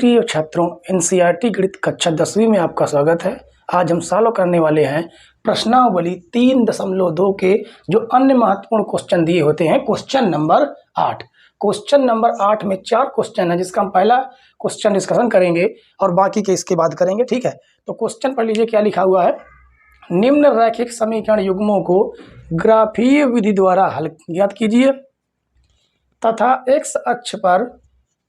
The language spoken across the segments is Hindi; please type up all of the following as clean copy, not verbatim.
प्रिय छात्रों, एनसीईआरटी गणित कक्षा 10वीं में आपका स्वागत है। आज हम सॉल्व करने वाले हैं प्रश्नावली 3.2 के जो अन्य महत्वपूर्ण क्वेश्चन दिए होते हैं। Question number 8। क्वेश्चन नंबर 8 में 4 क्वेश्चन है, जिसका हम पहला क्वेश्चन डिस्कशन करेंगे और बाकी के इसके बाद करेंगे। ठीक है, तो क्वेश्चन पढ़ लीजिए क्या लिखा हुआ है। निम्न रैखिक समीकरण युग्मों को ग्राफीय विधि द्वारा हल ज्ञात कीजिए तथा एक्स अक्ष पर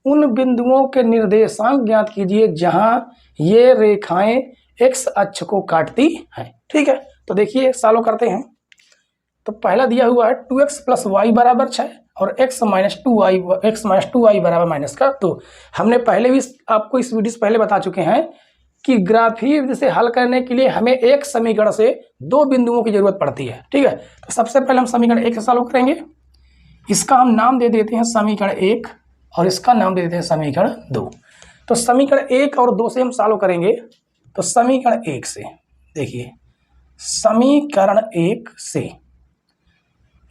उन बिंदुओं के निर्देशांक ज्ञात कीजिए जहां ये रेखाएं एक्स अक्ष को काटती हैं। ठीक है, तो देखिए सॉल्व करते हैं। तो पहला दिया हुआ है 2x + y = 6 और x - 2y बराबर -2। हमने पहले भी आपको इस वीडियो से पहले बता चुके हैं कि ग्राफीय विधि से हल करने के लिए हमें एक समीकरण से 2 बिंदुओं की जरूरत पड़ती है। ठीक है, तो सबसे पहले हम समीकरण 1 से सॉल्व करेंगे। इसका हम नाम दे देते हैं समीकरण 1 और इसका नाम दे देते हैं समीकरण 2। तो समीकरण 1 और 2 से हम सॉल्व करेंगे। तो समीकरण 1 से देखिए, समीकरण 1 से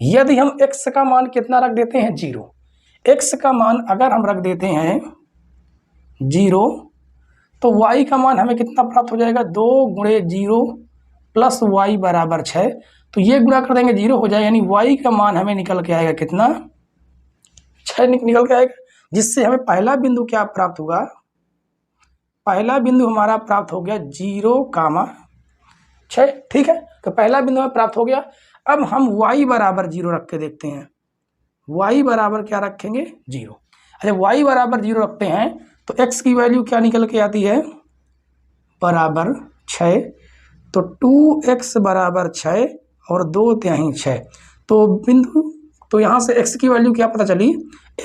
यदि हम x का मान कितना रख देते हैं 0, x का मान अगर हम रख देते हैं 0 तो y का मान हमें कितना प्राप्त हो जाएगा 2 × 0 + y = 6। तो ये गुणा कर देंगे 0 हो जाएगा, यानी y का मान हमें निकल के आएगा कितना 6 निकल के आएगा, जिससे हमें पहला बिंदु क्या प्राप्त हुआ। पहला बिंदु हमारा प्राप्त हो गया 0,6। ठीक है, तो पहला बिंदु हमें प्राप्त हो गया। अब हम y = 0 रख के देखते हैं। y बराबर क्या रखेंगे 0। अच्छा, y = 0 रखते हैं तो x की वैल्यू क्या निकल के आती है बराबर 6। तो 2x = 6 और 2 × 6। तो बिंदु, तो यहाँ से x की वैल्यू क्या पता चली,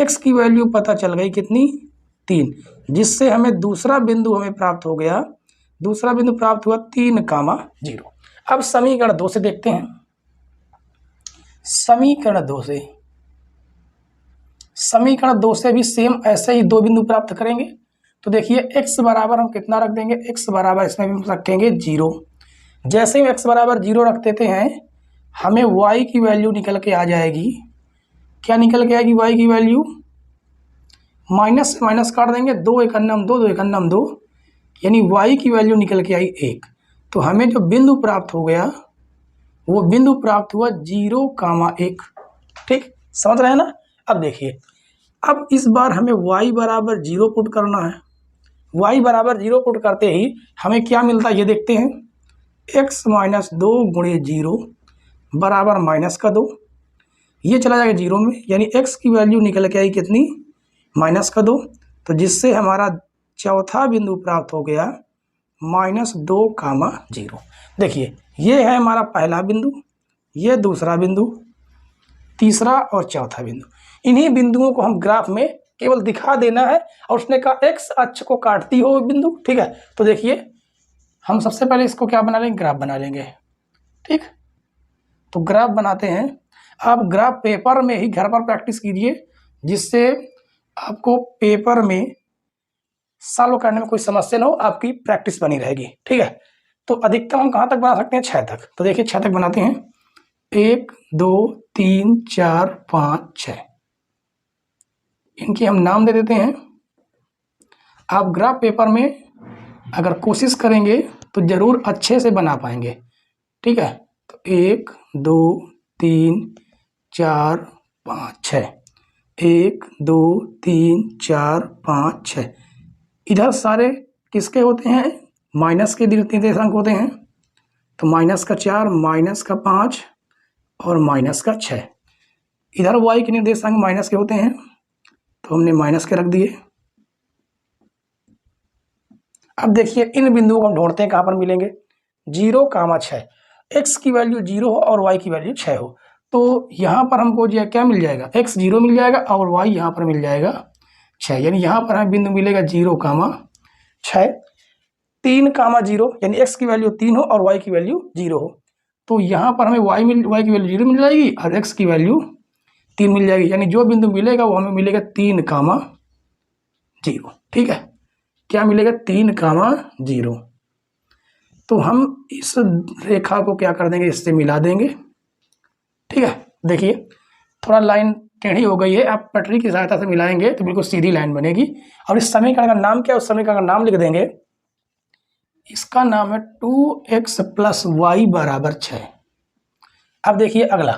x की वैल्यू पता चल गई कितनी 3, जिससे हमें दूसरा बिंदु हमें प्राप्त हो गया। दूसरा बिंदु प्राप्त हुआ 3,0। अब समीकरण 2 से देखते हैं। समीकरण 2 से भी सेम ऐसे ही 2 बिंदु प्राप्त करेंगे। तो देखिए x बराबर हम कितना रख देंगे, x बराबर इसमें भी रखेंगे 0। जैसे ही x बराबर 0 रख देते हैं हमें y की वैल्यू निकल के आ जाएगी। क्या निकल के आएगी y की वैल्यू, माइनस से माइनस काट देंगे, 2 × 1 = 2, 2 × 1 = 2, यानी y की वैल्यू निकल के आई 1। तो हमें जो बिंदु प्राप्त हो गया वो बिंदु प्राप्त हुआ 0,1। ठीक, समझ रहे हैं ना। अब देखिए, अब इस बार हमें y = 0 पुट करना है। y = 0 पुट करते ही हमें क्या मिलता है ये देखते हैं। x - 2 × 0 बराबर -2। ये चला जाएगा 0 में, यानी x की वैल्यू निकल के आई कितनी -2। तो जिससे हमारा चौथा बिंदु प्राप्त हो गया -2,0। देखिए, ये है हमारा पहला बिंदु, ये दूसरा बिंदु, तीसरा और चौथा बिंदु। इन्हीं बिंदुओं को हम ग्राफ में केवल दिखा देना है और उसने कहा एक्स अक्ष को काटती हो बिंदु। ठीक है, तो देखिए हम सबसे पहले इसको क्या बना लेंगे, ग्राफ बना लेंगे। ठीक, तो ग्राफ बनाते हैं। आप ग्राफ पेपर में ही घर पर प्रैक्टिस कीजिए, जिससे आपको पेपर में सॉल्व करने में कोई समस्या ना हो, आपकी प्रैक्टिस बनी रहेगी। ठीक है, तो अधिकतम हम कहाँ तक बना सकते हैं 6 तक। तो देखिए 6 तक बनाते हैं। 1 2 3 4 5 6, इनके हम नाम दे देते हैं। आप ग्राफ पेपर में अगर कोशिश करेंगे तो जरूर अच्छे से बना पाएंगे। ठीक है, तो 1 2 3 4 5 6, 1 2 3 4 5 6। इधर सारे किसके होते हैं, माइनस के निर्देशांक होते हैं। तो -4, -5 और -6। इधर y के निर्देशांक माइनस के होते हैं, तो हमने माइनस के रख दिए। अब देखिए इन बिंदुओं को हम ढूंढते हैं कहाँ पर मिलेंगे। 0,6, x की वैल्यू 0 हो और y की वैल्यू 6 हो, तो यहाँ पर हमको जो क्या मिल जाएगा, x 0 मिल जाएगा और y यहाँ पर मिल जाएगा 6, यानी यहाँ पर हमें बिंदु मिलेगा 0,6। 3,0 यानी x की वैल्यू 3 हो और y की वैल्यू 0 हो, तो यहाँ पर हमें y की वैल्यू 0 मिल जाएगी और x की वैल्यू 3 मिल जाएगी, यानी जो बिंदु मिलेगा वो हमें मिलेगा 3,0। ठीक है, क्या मिलेगा 3,0। तो हम इस रेखा को क्या कर देंगे, इससे मिला देंगे। ठीक है, देखिए थोड़ा लाइन टेढ़ी हो गई है, आप पटरी की सहायता से मिलाएंगे तो बिल्कुल सीधी लाइन बनेगी। और इस समीकरण का नाम क्या है, उस समीकरण का नाम लिख देंगे, इसका नाम है 2x प्लस वाई बराबर 6। अब देखिए अगला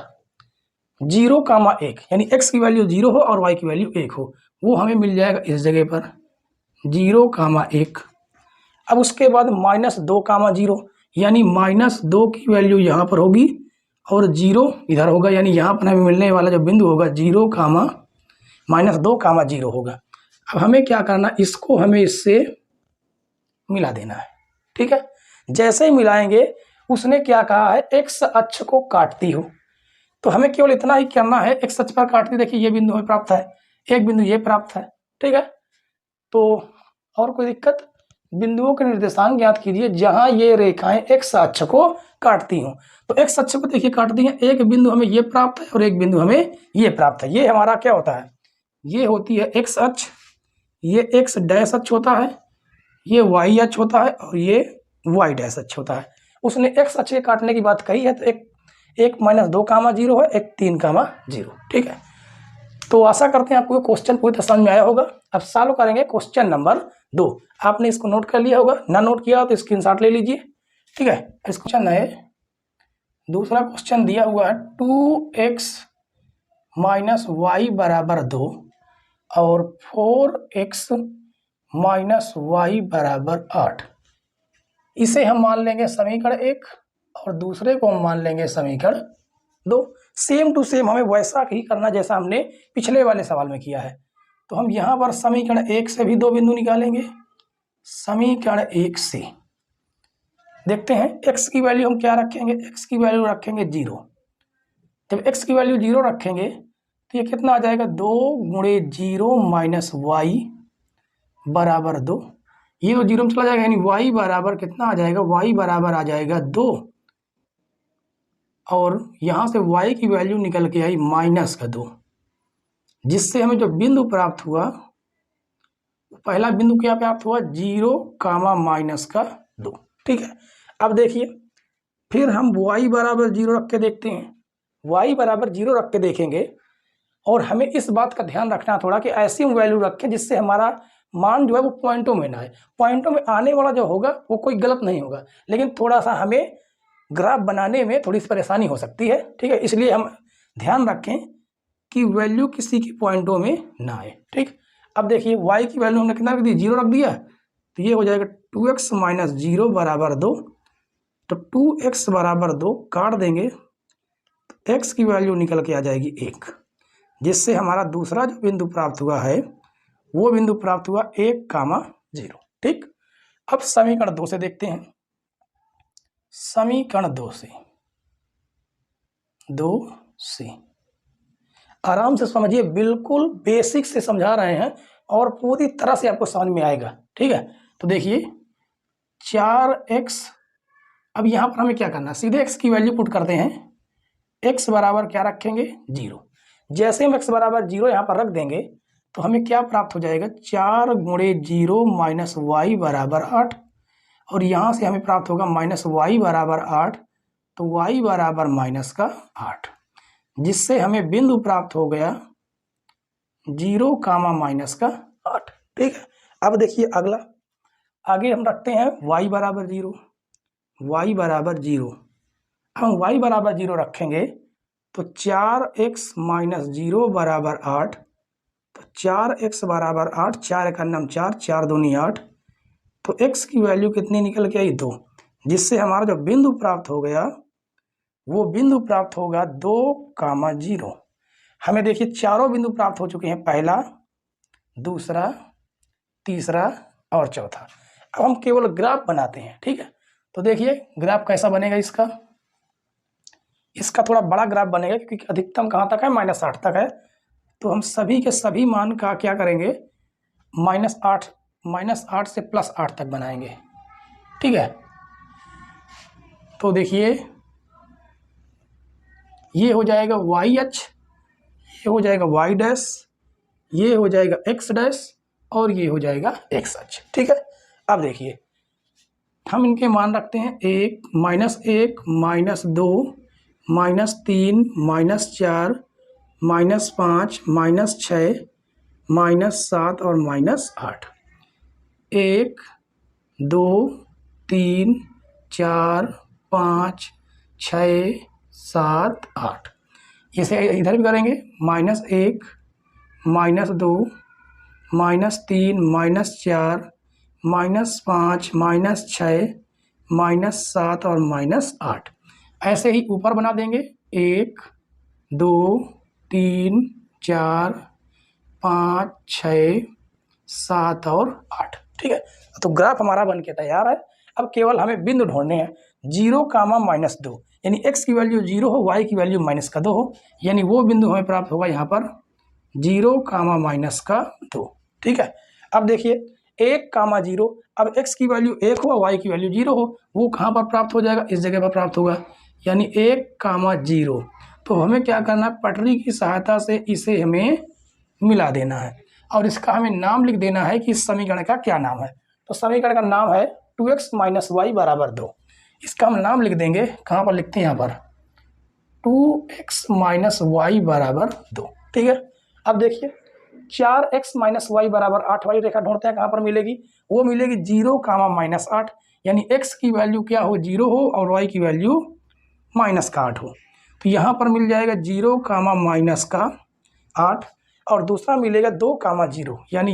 0,1 यानी x की वैल्यू 0 हो और y की वैल्यू 1 हो, वो हमें मिल जाएगा इस जगह पर 0,1। अब उसके बाद -2,0 यानी -2 की वैल्यू यहाँ पर होगी और 0 इधर होगा, यानी यहाँ पर हमें मिलने वाला जो बिंदु होगा 0,-2,0 होगा। अब हमें क्या करना, इसको हमें इससे मिला देना है, ठीक है। जैसे ही मिलाएंगे, उसने क्या कहा है, x अक्ष को काटती हो, तो हमें केवल इतना ही करना है, x अक्ष पर काटती, देखिए ये बिंदु हमें प्राप्त है, एक बिंदु ये प्राप्त है, ठीक है। तो और कोई दिक्कत, बिंदुओं के निर्देशांक ज्ञात कीजिए जहां ये रेखाएं x अक्ष को काटती हूं। तो x अक्ष को देखिए काटती हैं, एक बिंदु हमें ये प्राप्त है और एक बिंदु हमें ये प्राप्त है। ये हमारा क्या होता है, ये होती है x अक्ष, ये x डैश अक्ष होता है, ये y अक्ष होता है और ये y डैश अक्ष होता है। उसने x अक्ष के काटने की बात कही है, तो एक -2,0 है, एक 3,0, ठीक है। तो आशा करते हैं आपको क्वेश्चन पूरी तरह समझ में आया होगा। अब सॉल्व करेंगे क्वेश्चन नंबर 2। आपने इसको नोट कर लिया होगा, ना नोट किया हो तो स्क्रीनशॉट ले लीजिए, ठीक है। इस क्वेश्चन है, दूसरा क्वेश्चन दिया हुआ है 2x माइनस वाई बराबर 2 और 4x माइनस वाई बराबर 8। इसे हम मान लेंगे समीकरण 1 और दूसरे को हम मान लेंगे समीकरण 2। सेम टू सेम हमें वैसा ही करना जैसा हमने पिछले वाले सवाल में किया है। तो हम यहाँ पर समीकरण 1 से भी 2 बिंदु निकालेंगे। समीकरण 1 से देखते हैं x की वैल्यू हम क्या रखेंगे, x की वैल्यू रखेंगे 0। जब x की वैल्यू 0 रखेंगे तो ये कितना आ जाएगा, 2 गुणे 0 माइनस वाई बराबर 2। ये तो 0 में चला जाएगा, यानी y बराबर कितना आ जाएगा, y बराबर आ जाएगा 2 और यहाँ से y की वैल्यू निकल के आई -2, जिससे हमें जो बिंदु प्राप्त हुआ, पहला बिंदु क्या प्राप्त हुआ, 0, -2, ठीक है। अब देखिए फिर हम y बराबर 0 रख के देखते हैं, y बराबर 0 रख के देखेंगे और हमें इस बात का ध्यान रखना थोड़ा कि ऐसी वैल्यू रखें जिससे हमारा मान जो है वो पॉइंटों में ना आए। पॉइंटों में आने वाला जो होगा वो कोई गलत नहीं होगा, लेकिन थोड़ा सा हमें ग्राफ बनाने में थोड़ी सी परेशानी हो सकती है, ठीक है। इसलिए हम ध्यान रखें कि वैल्यू किसी की पॉइंटों में ना आए, ठीक। अब देखिए y की वैल्यू हमने कितना रख दी, 0 रख दिया, तो ये हो जाएगा 2x माइनस 0 बराबर 2। तो 2x बराबर 2 काट देंगे तो x की वैल्यू निकल के आ जाएगी 1, जिससे हमारा दूसरा जो बिंदु प्राप्त हुआ है वो बिंदु प्राप्त हुआ 1,0, ठीक। अब समीकरण 2 से देखते हैं। समीकरण 2 से आराम से समझिए, बिल्कुल बेसिक से समझा रहे हैं और पूरी तरह से आपको समझ में आएगा, ठीक है। तो देखिए 4x, अब यहाँ पर हमें क्या करना है, सीधे x की वैल्यू पुट करते हैं। x बराबर क्या रखेंगे, 0। जैसे हम x बराबर 0 यहाँ पर रख देंगे तो हमें क्या प्राप्त हो जाएगा, 4 गुणे 0 माइनस वाई बराबर 8, और यहाँ से हमें प्राप्त होगा माइनस वाई बराबर 8, तो y बराबर -8, जिससे हमें बिंदु प्राप्त हो गया 0, -8, ठीक है। अब देखिए अगला, आगे हम रखते हैं y बराबर 0, y बराबर 0। हम y बराबर 0 रखेंगे तो 4x माइनस 0 बराबर 8, तो 4x बराबर 8, 4 का नाम 4, 4 दूनी 8, तो x की वैल्यू कितनी निकल के आई, 2, जिससे हमारा जो बिंदु प्राप्त हो गया वो बिंदु प्राप्त होगा 2,0। हमें देखिए चारों बिंदु प्राप्त हो चुके हैं, पहला, दूसरा, तीसरा और चौथा। अब हम केवल ग्राफ बनाते हैं, ठीक है। तो देखिए ग्राफ कैसा बनेगा, इसका थोड़ा बड़ा ग्राफ बनेगा क्योंकि अधिकतम कहाँ तक है, -8 तक है। तो हम सभी के सभी मान का क्या करेंगे, -8 से +8 तक बनाएंगे, ठीक है। तो देखिए ये हो जाएगा y अक्ष, ये हो जाएगा y डैश, ये हो जाएगा x डैश और ये हो जाएगा x अक्ष, ठीक है। अब देखिए हम इनके मान रखते हैं, 1, -1, -2, -3, -4, -5 -6 -7 और -8। 1 2 3 4 5 6 7 8। इसे इधर भी करेंगे -1 -2 -3 -4 -5 -6 -7 और -8। ऐसे ही ऊपर बना देंगे 1 2 3 4 5 6 7 और 8। ठीक है, तो ग्राफ हमारा बन के तैयार है। अब केवल हमें बिंदु ढूंढने हैं 0, -2, यानी x की वैल्यू 0 हो, y की वैल्यू -2 हो, यानी वो बिंदु हमें प्राप्त होगा यहाँ पर 0, -2। ठीक है, अब देखिए 1, 0, अब x की वैल्यू 1 हो, y की वैल्यू 0 हो, वो कहाँ पर प्राप्त हो जाएगा? इस जगह पर प्राप्त होगा, यानी 1, 0। तो हमें क्या करना है? पटरी की सहायता से इसे हमें मिला देना है और इसका हमें नाम लिख देना है कि इस समीकरण का क्या नाम है। तो समीकरण का नाम है 2x - y = 2। इसका हम नाम लिख देंगे, कहाँ पर लिखते हैं? यहाँ पर 2x - y = 2। ठीक है, अब देखिए 4x - y = 8 वाली रेखा ढूंढते हैं, कहाँ पर मिलेगी? वो मिलेगी 0, -8, यानी x की वैल्यू क्या हो? 0 हो और y की वैल्यू -8 हो। तो यहाँ पर मिल जाएगा 0, -8 और दूसरा मिलेगा 2, 0, यानी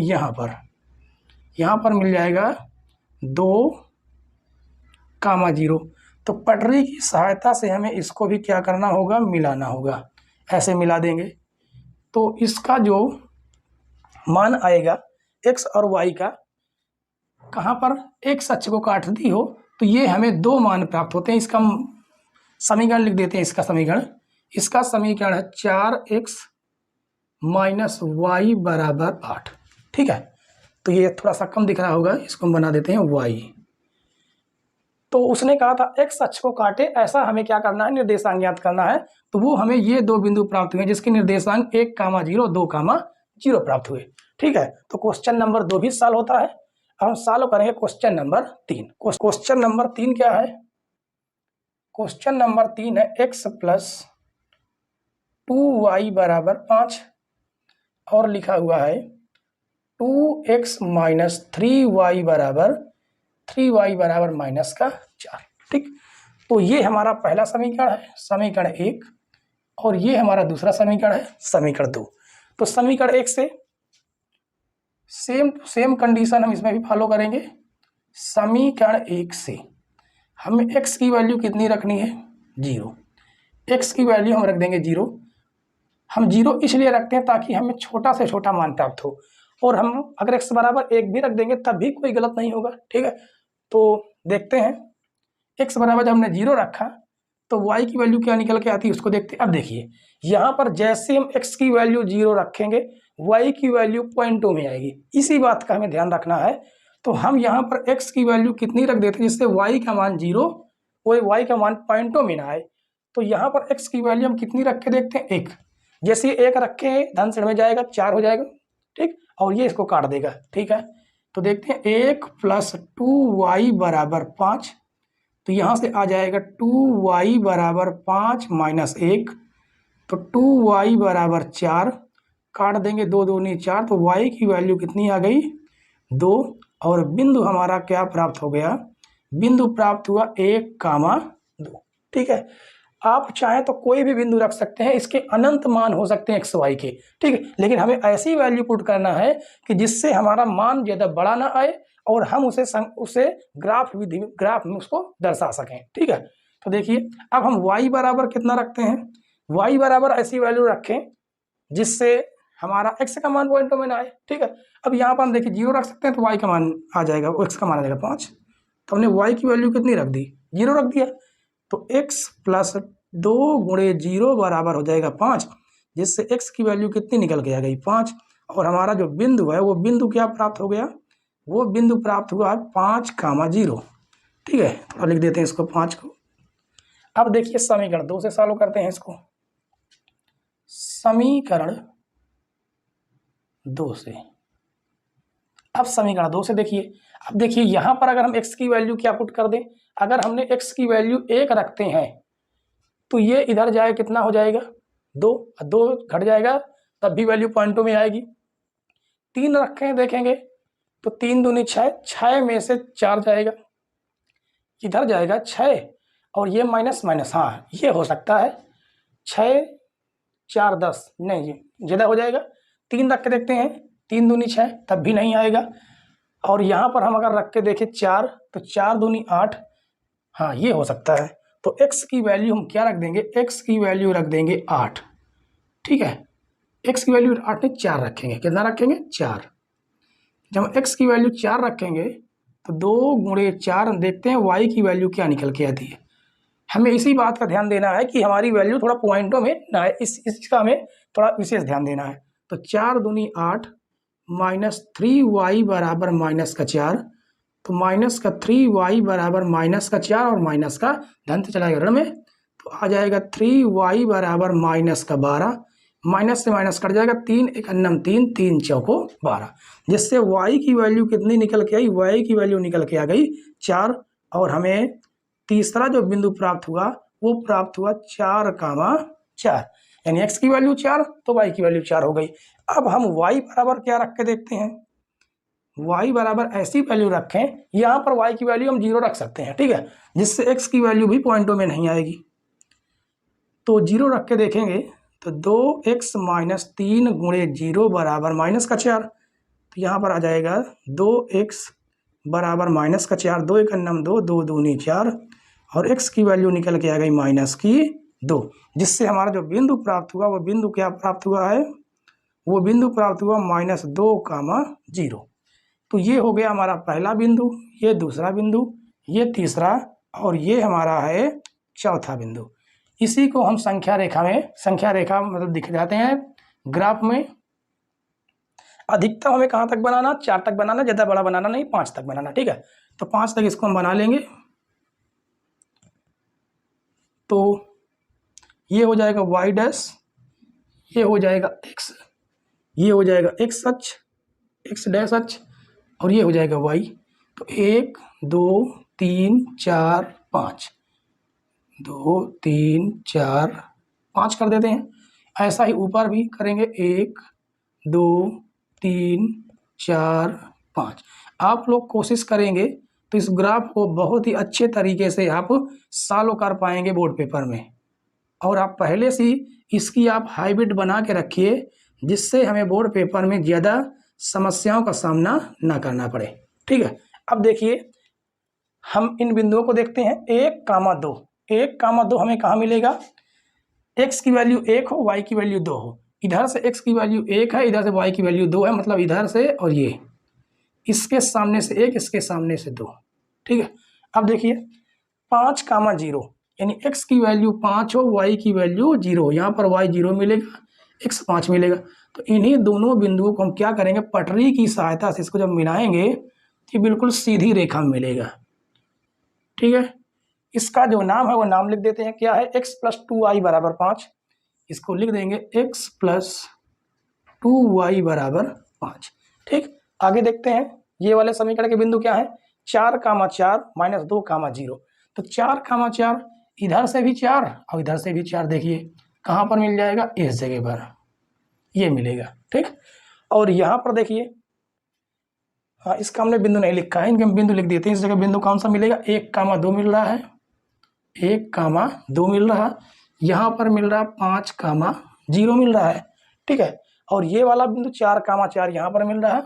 यहाँ पर मिल जाएगा 2, 0। तो पटरी की सहायता से हमें इसको भी क्या करना होगा? मिलाना होगा। ऐसे मिला देंगे तो इसका जो मान आएगा x और y का, कहाँ पर x अक्ष को काट दी हो तो ये हमें 2 मान प्राप्त होते हैं। इसका समीकरण लिख देते हैं। इसका समीकरण है 4x - y = 8। ठीक है, तो ये थोड़ा सा कम दिख रहा होगा, इसको हम बना देते हैं y। तो उसने कहा था x अक्ष को काटे, ऐसा हमें क्या करना है? निर्देशांक ज्ञात करना है। तो वो हमें ये 2 बिंदु प्राप्त हुए जिसके निर्देशांक 1, 0, 2, 0 प्राप्त हुए। ठीक है, तो क्वेश्चन नंबर 2 भी सॉल्व होता है। अब हम सॉल्व करेंगे क्वेश्चन नंबर 3। क्वेश्चन नंबर 3 क्या है? क्वेश्चन नंबर 3 है x + 2y = 5 और लिखा हुआ है 2x - 3y = 3y = -4। ठीक, तो ये हमारा पहला समीकरण है, समीकरण 1, और ये हमारा दूसरा समीकरण है, समीकरण 2। तो समीकरण 1 से सेम टू सेम कंडीशन हम इसमें भी फॉलो करेंगे। समीकरण 1 से हमें x की वैल्यू कितनी रखनी है? 0। x की वैल्यू हम रख देंगे 0। हम 0 इसलिए रखते हैं ताकि हमें छोटा से छोटा मान प्राप्त हो, और हम अगर x = 1 भी रख देंगे तब भी कोई गलत नहीं होगा। ठीक है, तो देखते हैं x = जब हमने 0 रखा तो y की वैल्यू क्या निकल के आती है उसको देखते हैं। अब देखिए यहाँ पर जैसे हम x की वैल्यू 0 रखेंगे y की वैल्यू पॉइंटों में आएगी, इसी बात का हमें ध्यान रखना है। तो हम यहाँ पर x की वैल्यू कितनी रख देते हैं जिससे y का मान 0, वो y का मान पॉइंटों में ना आए। तो यहाँ पर x की वैल्यू हम कितनी रख के देखते हैं? 1। जैसे 1 रखे धन श्रेणी में जाएगा 4 हो जाएगा। ठीक, और ये इसको काट देगा। ठीक है, तो देखते हैं 1 + 2y = 5। तो यहाँ से आ जाएगा 2y = 5 - 1, तो 2y = 4, काट देंगे 2 दूनी 4, तो y की वैल्यू कितनी आ गई? 2। और बिंदु हमारा क्या प्राप्त हो गया? बिंदु प्राप्त हुआ 1, 2। ठीक है, आप चाहें तो कोई भी बिंदु रख सकते हैं, इसके अनंत मान हो सकते हैं x y के। ठीक है, लेकिन हमें ऐसी वैल्यू पुट करना है कि जिससे हमारा मान ज़्यादा बड़ा ना आए और हम उसे ग्राफ में उसको दर्शा सकें। ठीक है, तो देखिए अब हम y बराबर कितना रखते हैं? y बराबर ऐसी वैल्यू रखें जिससे हमारा x का मान पॉइंटों में ना आए। ठीक है, अब यहाँ पर हम देखिए 0 रख सकते हैं तो y का मान आ जाएगा, x का मान आ जाएगा 5। तो हमने y की वैल्यू कितनी रख दी? 0 रख दिया, तो x + 2 × 0 बराबर हो जाएगा 5, जिससे x की वैल्यू कितनी निकल के आ गई? 5। और हमारा जो बिंदु है वो बिंदु क्या प्राप्त हो गया? वो बिंदु प्राप्त हुआ 5, 0। ठीक है, तो लिख देते हैं इसको 5 को। अब देखिए समीकरण 2 से सॉल्व करते हैं इसको। समीकरण 2 से, अब समीकरण 2 से देखिए, अब देखिए यहाँ पर अगर हम x की वैल्यू क्या पुट कर दें, अगर हमने x की वैल्यू 1 रखते हैं तो ये इधर जाए कितना हो जाएगा? 2, 2 घट जाएगा तब भी वैल्यू पॉइंटों में आएगी। 3 रखे हैं देखेंगे तो 3 दूनी 6, 6 में से 4 जाएगा, इधर जाएगा 6 और ये माइनस माइनस, हाँ ये हो सकता है 6 4 10, नहीं ये ज़्यादा हो जाएगा। 3 रख के देखते हैं, 3 दूनी 6 तब भी नहीं आएगा। और यहाँ पर हम अगर रख के देखें 4 तो 4 दूनी 8, हाँ ये हो सकता है। तो x की वैल्यू हम क्या रख देंगे, x की वैल्यू रख देंगे 8, ठीक है। x की वैल्यू 8 नहीं 4 रखेंगे, कितना रखेंगे 4। जब x की वैल्यू 4 रखेंगे तो 2 गुणे 4 देखते हैं y की वैल्यू क्या निकल के आती है। हमें इसी बात का ध्यान देना है कि हमारी वैल्यू थोड़ा पॉइंटों में ना है, इसका हमें थोड़ा विशेष ध्यान देना है। तो 4 दूनी 8 माइनस 3y बराबर माइनस का 4, तो माइनस का 3y बराबर माइनस का 4 और माइनस का धन से चला ऋण में, तो आ जाएगा 3y बराबर माइनस का 12, माइनस से माइनस कट जाएगा, 3 एक अन्नम 3, 3 चौको 12, जिससे y की वैल्यू कितनी निकल के आई, y की वैल्यू निकल के आ गई 4। और हमें तीसरा जो बिंदु प्राप्त हुआ वो प्राप्त हुआ 4,4, यानी x की वैल्यू 4 तो y की वैल्यू 4 हो गई। अब हम y बराबर क्या रख के देखते हैं, y बराबर ऐसी वैल्यू रखें, यहाँ पर y की वैल्यू हम 0 रख सकते हैं, ठीक है, जिससे x की वैल्यू भी पॉइंटों में नहीं आएगी। तो 0 रख के देखेंगे तो 2x माइनस 3 गुणे 0 बराबर माइनस का 4, तो यहाँ पर आ जाएगा 2x बराबर माइनस का 4, 2 एक अन्नम 2, 2 दूनी 4 और x की वैल्यू निकल के आ गई माइनस की 2, जिससे हमारा जो बिंदु प्राप्त हुआ वो बिंदु क्या प्राप्त हुआ है, वो बिंदु प्राप्त हुआ -2,0। तो ये हो गया हमारा पहला बिंदु, ये दूसरा बिंदु, ये तीसरा और ये हमारा है चौथा बिंदु। इसी को हम संख्या रेखा मतलब दिख जाते हैं ग्राफ में। अधिकतम हमें कहाँ तक बनाना, 4 तक बनाना, ज़्यादा बड़ा बनाना नहीं, 5 तक बनाना, ठीक है। तो 5 तक इसको हम बना लेंगे। तो ये हो जाएगा y डैश, ये हो जाएगा x, ये हो जाएगा x अक्ष, x डैश अक्ष और ये हो जाएगा y। तो 1 2 3 4 5, 2 3 4 5 कर देते हैं। ऐसा ही ऊपर भी करेंगे, 1 2 3 4 5। आप लोग कोशिश करेंगे तो इस ग्राफ को बहुत ही अच्छे तरीके से आप सॉल्व कर पाएंगे बोर्ड पेपर में। और आप पहले से इसकी आप हाइब्रिड बना के रखिए, जिससे हमें बोर्ड पेपर में ज़्यादा समस्याओं का सामना ना करना पड़े, ठीक है। अब देखिए हम इन बिंदुओं को देखते हैं, 1,2, 1,2 हमें कहाँ मिलेगा, x की वैल्यू 1 हो, y की वैल्यू 2 हो। इधर से x की वैल्यू 1 है, इधर से y की वैल्यू 2 है, मतलब इधर से और ये इसके सामने से 1, इसके सामने से 2, ठीक है। अब देखिए 5,0 यानी x की वैल्यू 5 हो, y की वैल्यू 0, यहाँ पर y 0 मिलेगा, x 5 मिलेगा। तो इन्हीं दोनों बिंदुओं को हम क्या करेंगे, पटरी की सहायता से इसको जब मिलाएंगे तो बिल्कुल सीधी रेखा में मिलेगा, ठीक है। इसका जो नाम है वो नाम लिख देते हैं, क्या है, x + 2y = 5। इसको लिख देंगे x + 2y = 5, ठीक। आगे देखते हैं ये वाले समीकरण के बिंदु क्या है, 4,4 - 2,0। तो 4,4 इधर से भी 4 और इधर से भी 4, देखिए कहाँ पर मिल जाएगा, इस जगह पर ये मिलेगा, ठीक। और यहाँ पर देखिए, हाँ इसका हमने बिंदु नहीं लिखा है, इनके हम बिंदु लिख देते हैं। इस जगह बिंदु कौन सा मिलेगा, 1,2 मिल रहा है, 1,2 मिल रहा, यहाँ पर मिल रहा 5,0 मिल रहा है, ठीक है। और ये वाला बिंदु 4,4 यहाँ पर मिल रहा है,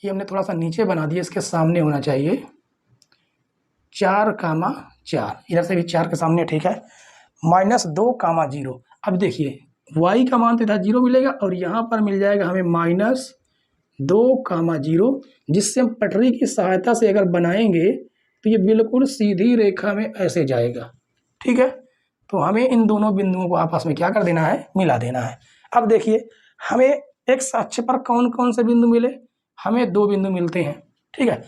ये हमने थोड़ा सा नीचे बना दिया, इसके सामने होना चाहिए 4,4, इधर से भी 4 के सामने, ठीक है, -2,0। अब देखिए y का मान तो इधर 0 मिलेगा और यहाँ पर मिल जाएगा हमें -2,0, जिससे हम पटरी की सहायता से अगर बनाएंगे तो ये बिल्कुल सीधी रेखा में ऐसे जाएगा, ठीक है। तो हमें इन दोनों बिंदुओं को आपस में क्या कर देना है, मिला देना है। अब देखिए हमें x अक्ष पर कौन कौन से बिंदु मिले, हमें 2 बिंदु मिलते हैं, ठीक है।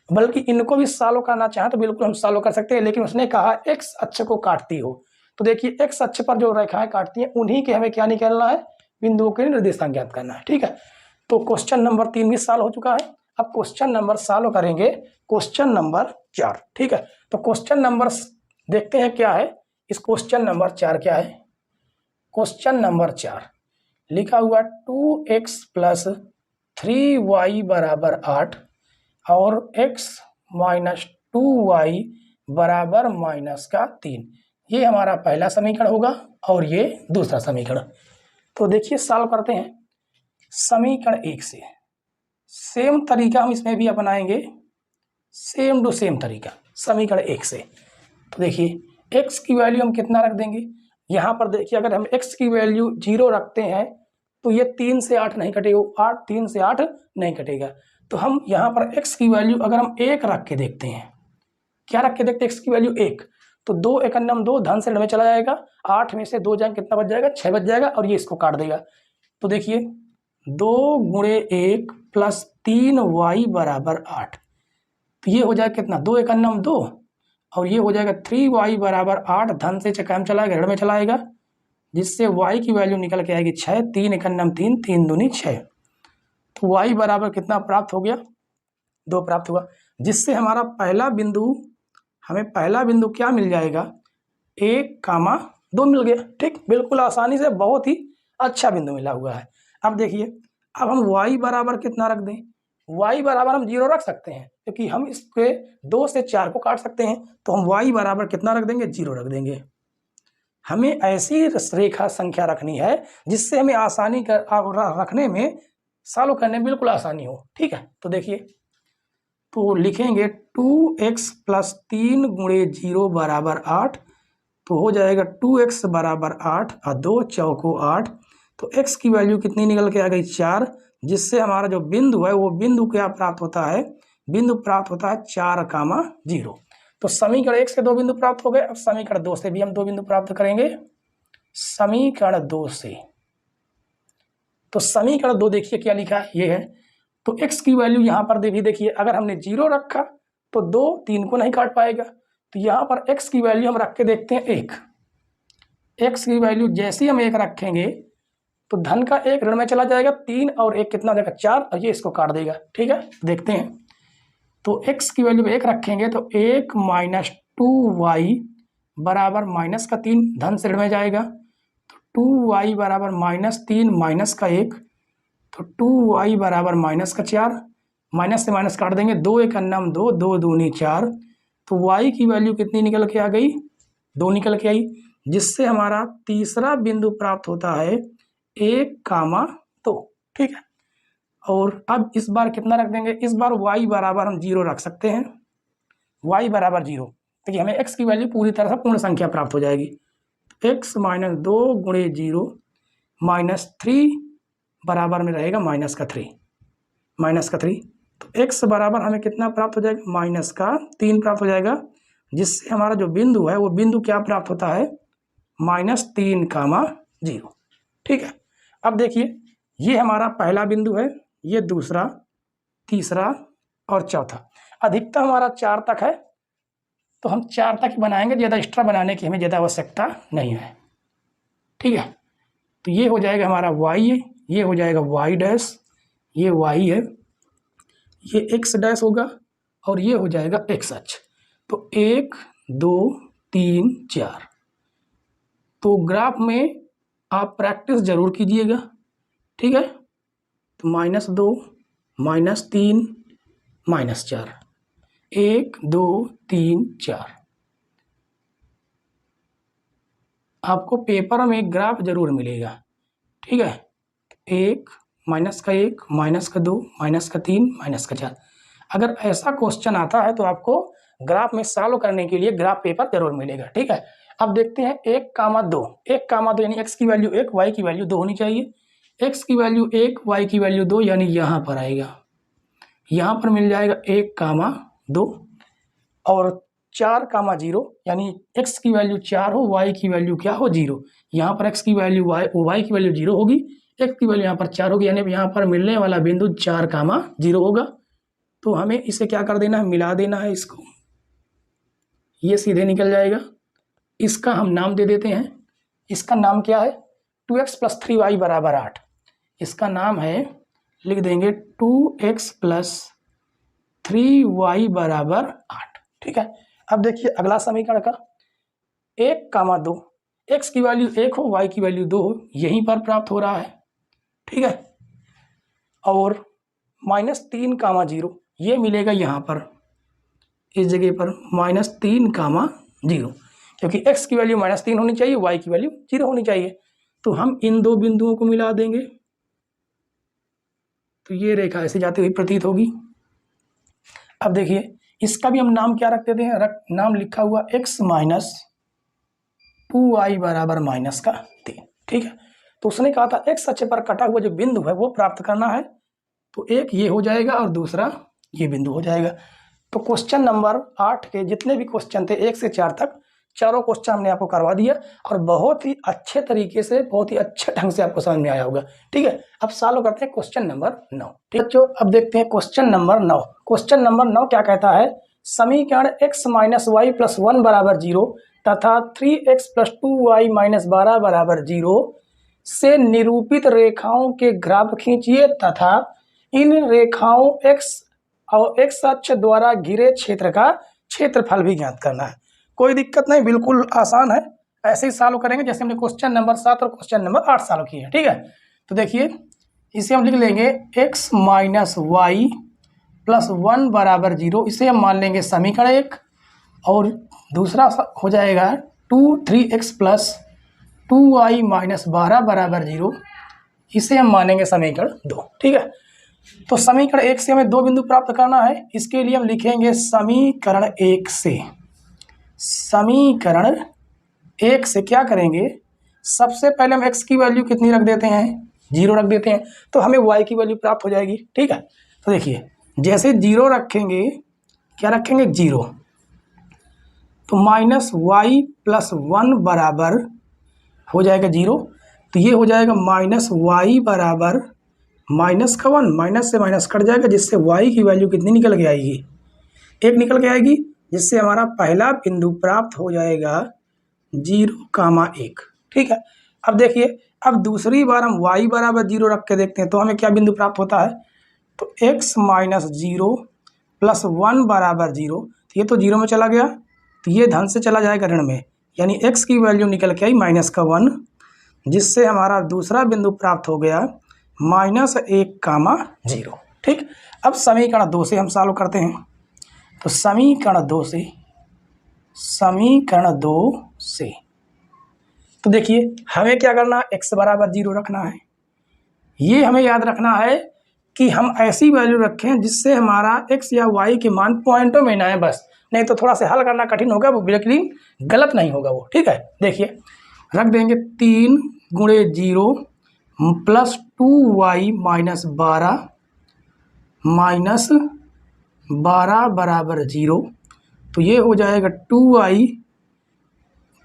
बल्कि इनको भी सॉल्व करना चाहें तो बिल्कुल हम सॉल्व कर सकते हैं, लेकिन उसने कहा x अक्ष को काटती हो। तो देखिए x अक्ष पर जो रेखाएं काटती हैं उन्हीं के हमें क्या निकालना है, बिंदुओं के निर्देशांक ज्ञात करना है, ठीक है। तो क्वेश्चन नंबर 3 भी सॉल्व हो चुका है। अब क्वेश्चन नंबर सॉल्व करेंगे, क्वेश्चन नंबर 4, ठीक है। तो क्वेश्चन नंबर देखते हैं क्या है, इस क्वेश्चन नंबर 4 क्या है। क्वेश्चन नंबर 4 लिखा हुआ 2x प्लस 3y बराबर 8 और x माइनस 2y बराबर -3। ये हमारा पहला समीकरण होगा और ये दूसरा समीकरण। तो देखिए सॉल्व करते हैं। समीकरण 1 से सेम तरीका हम इसमें भी अपनाएंगे, सेम टू सेम तरीका समीकरण 1 से। तो देखिए x की वैल्यू हम कितना रख देंगे, यहाँ पर देखिए अगर हम x की वैल्यू 0 रखते हैं तो ये 3 से 8 नहीं कटेगा, 3 से 8 नहीं कटेगा। तो हम यहाँ पर x की वैल्यू अगर हम 1 रख के देखते हैं, क्या रख के देखते हैं x की वैल्यू 1, तो 2 एकन्नम 2 धन से ऋण में चला जाएगा, 8 में से 2 जाएंगे कितना बच जाएगा, 6 बच जाएगा और ये इसको काट देगा। तो देखिए 2 गुणे 1 प्लस 3y बराबर 8, तो ये हो जाएगा कितना, 2 एकन्नम 2 और ये हो जाएगा 3y बराबर 8 धन से चकाम चलाएगा ऋण में चलाएगा, जिससे y की वैल्यू निकल के आएगी 6, 3 एकन्नम 3, 3 दूनी 6। तो y बराबर कितना प्राप्त हो गया, 2 प्राप्त हुआ, जिससे हमारा हमें पहला बिंदु क्या मिल जाएगा, 1,2 मिल गया। ठीक, बिल्कुल आसानी से, बहुत ही अच्छा बिंदु मिला हुआ है। अब देखिए अब हम y बराबर कितना रख दें, y बराबर हम 0 रख सकते हैं क्योंकि हम इसके 2 से 4 को काट सकते हैं। तो हम y बराबर कितना रख देंगे, 0 रख देंगे। हमें ऐसी रेखा संख्या रखनी है जिससे हमें आसानी रखने में, सॉल्व करने में बिल्कुल आसानी हो। ठीक है, तो देखिए तो लिखेंगे 2x प्लस 3 गुणे 0 बराबर 8, तो हो जाएगा 2x बराबर 8 और 2 चौको 8, तो x की वैल्यू कितनी निकल के आ गई, 4, जिससे हमारा जो बिंदु है वो बिंदु क्या प्राप्त होता है, बिंदु प्राप्त होता है 4,0। तो समीकरण 1 से 2 बिंदु प्राप्त हो गए। अब समीकरण 2 से भी हम 2 बिंदु प्राप्त करेंगे। समीकरण 2 से, तो समीकरण 2 देखिए क्या लिखा है, ये है। तो x की वैल्यू यहाँ पर भी देखिए, अगर हमने 0 रखा तो 2 3 को नहीं काट पाएगा। तो यहाँ पर x की वैल्यू हम रख के देखते हैं 1। x की वैल्यू जैसे ही हम 1 रखेंगे तो धन का 1 ऋण में चला जाएगा, 3 और 1 कितना देगा, 4, और ये इसको काट देगा। ठीक है, देखते हैं। तो x की वैल्यू 1 रखेंगे तो 1 माइनस 2y बराबर -3 धन से ऋण में जाएगा, तो 2y बराबर -3 माइनस का 1, तो 2y बराबर -4, माइनस से माइनस काट देंगे, 2 एकन्नम 2, 2 दूनी 4, तो y की वैल्यू कितनी निकल के आ गई, 2 निकल के आई, जिससे हमारा तीसरा बिंदु प्राप्त होता है 1,2। ठीक है, और अब इस बार कितना रख देंगे, इस बार y बराबर हम 0 रख सकते हैं, y बराबर 0, देखिए हमें x की वैल्यू पूरी तरह से पूर्ण संख्या प्राप्त हो जाएगी। x माइनस 2 गुणे 0 -3 बराबर में रहेगा -3, तो x बराबर हमें कितना प्राप्त हो जाएगा, -3 प्राप्त हो जाएगा, जिससे हमारा जो बिंदु है वो बिंदु क्या प्राप्त होता है, -3,0। ठीक है, अब देखिए ये हमारा पहला बिंदु है, ये दूसरा, तीसरा और चौथा। अधिकतम हमारा 4 तक है, तो हम 4 तक ही बनाएंगे, ज़्यादा एक्स्ट्रा बनाने की हमें ज़्यादा आवश्यकता नहीं है। ठीक है, तो ये हो जाएगा हमारा y है, ये हो जाएगा y डैश, ये y है, ये x डैश होगा और ये हो जाएगा x अक्ष। तो 1 2 3 4, तो ग्राफ में आप प्रैक्टिस जरूर कीजिएगा। ठीक है, तो -2 -3 -4, 1 2 3 4, आपको पेपर में ग्राफ जरूर मिलेगा। ठीक है, 1 -1 -2 -3 -4, अगर ऐसा क्वेश्चन आता है तो आपको ग्राफ में सॉल्व करने के लिए ग्राफ पेपर जरूर मिलेगा। ठीक है, अब देखते हैं 1,2 यानी x की वैल्यू 1, y की वैल्यू 2 होनी चाहिए। x की वैल्यू 1, y की वैल्यू 2, यानी यहाँ पर आएगा, यहाँ पर मिल जाएगा 1,2 और 4,0, यानी x की वैल्यू 4 हो, y की वैल्यू क्या हो, 0। यहाँ पर x की वैल्यू y की वैल्यू 0 होगी, x की वैल्यू यहाँ पर 4 होगी, यानी यहाँ पर मिलने वाला बिंदु 4,0 होगा। तो हमें इसे क्या कर देना है, मिला देना है इसको, ये सीधे निकल जाएगा। इसका हम नाम दे देते हैं, इसका नाम क्या है, 2x प्लस 3y बराबर 8, इसका नाम है, लिख देंगे 2x प्लस 3y बराबर 8। ठीक है, अब देखिए अगला समीकरण का 1,2, x की वैल्यू 1 हो, y की वैल्यू 2 हो, यहीं पर प्राप्त हो रहा है, ठीक है। और -3, 0 ये मिलेगा यहाँ पर, इस जगह पर -3, 0, क्योंकि x की वैल्यू -3 होनी चाहिए, y की वैल्यू 0 होनी चाहिए। तो हम इन दो बिंदुओं को मिला देंगे, तो ये रेखा ऐसे जाती हुई प्रतीत होगी। अब देखिए इसका भी हम नाम क्या रख देते हैं, नाम लिखा हुआ x - 2y बराबर -3, ठीक है। तो उसने कहा था x अक्ष पर कटा हुआ जो बिंदु है वो प्राप्त करना है, तो एक ये हो जाएगा और दूसरा ये बिंदु हो जाएगा। तो क्वेश्चन नंबर 8 के जितने भी क्वेश्चन थे 1 से 4 तक, चारों क्वेश्चन हमने आपको करवा दिया और बहुत ही अच्छे तरीके से, बहुत ही अच्छे ढंग से आपको समझ में आया होगा, ठीक है। अब सॉल्व करते हैं क्वेश्चन नंबर 9, ठीक है बच्चों। अब देखते हैं क्वेश्चन नंबर 9। क्वेश्चन नंबर 9 क्या कहता है, समीकरण x - y + 1 = 0 तथा 3x + 2y - 12 = 0 से निरूपित रेखाओं के ग्राफ खींचिए तथा इन रेखाओं x और x अक्ष द्वारा घिरे क्षेत्र का क्षेत्रफल भी ज्ञात करना है। कोई दिक्कत नहीं, बिल्कुल आसान है, ऐसे ही सॉल्व करेंगे जैसे हमने क्वेश्चन नंबर 7 और क्वेश्चन नंबर 8 सॉल्व किए हैं, ठीक है। तो देखिए इसे हम लिख लेंगे x - y + 1 = 0, इसे हम मान लेंगे समीकरण 1, और दूसरा हो जाएगा 3x + 2y - 12 = 0, इसे हम मानेंगे समीकरण 2, ठीक है। तो समीकरण 1 से हमें दो बिंदु प्राप्त करना है, इसके लिए हम लिखेंगे समीकरण 1 से क्या करेंगे, सबसे पहले हम x की वैल्यू कितनी रख देते हैं, 0 रख देते हैं, तो हमें y की वैल्यू प्राप्त हो जाएगी, ठीक है। तो देखिए जैसे 0 रखेंगे, क्या रखेंगे 0, तो -y + 1 बराबर हो जाएगा 0, तो ये हो जाएगा -y बराबर -1, माइनस से माइनस कट जाएगा, जिससे y की वैल्यू कितनी निकल के आएगी, 1 निकल के आएगी, जिससे हमारा पहला बिंदु प्राप्त हो जाएगा 0,1, ठीक है। अब देखिए अब दूसरी बार हम y बराबर 0 रख के देखते हैं तो हमें क्या बिंदु प्राप्त होता है, तो x - 0 + 1 बराबर 0, तो ये तो 0 में चला गया, तो ये धन से चला जाएगा ऋण में, यानी x की वैल्यू निकल के आई -1, जिससे हमारा दूसरा बिंदु प्राप्त हो गया -1,0, ठीक। अब समीकरण 2 से हम सॉल्व करते हैं, तो समीकरण 2 से तो देखिए हमें क्या करना है, x बराबर 0 रखना है। ये हमें याद रखना है कि हम ऐसी वैल्यू रखें जिससे हमारा x या y के मान पॉइंटों में ना आए बस, नहीं तो थोड़ा सा हल करना कठिन होगा, वो बिल्कुल गलत नहीं होगा वो, ठीक है। देखिए रख देंगे 3 × 0 + 2y - 12 बराबर 0, तो ये हो जाएगा 2y,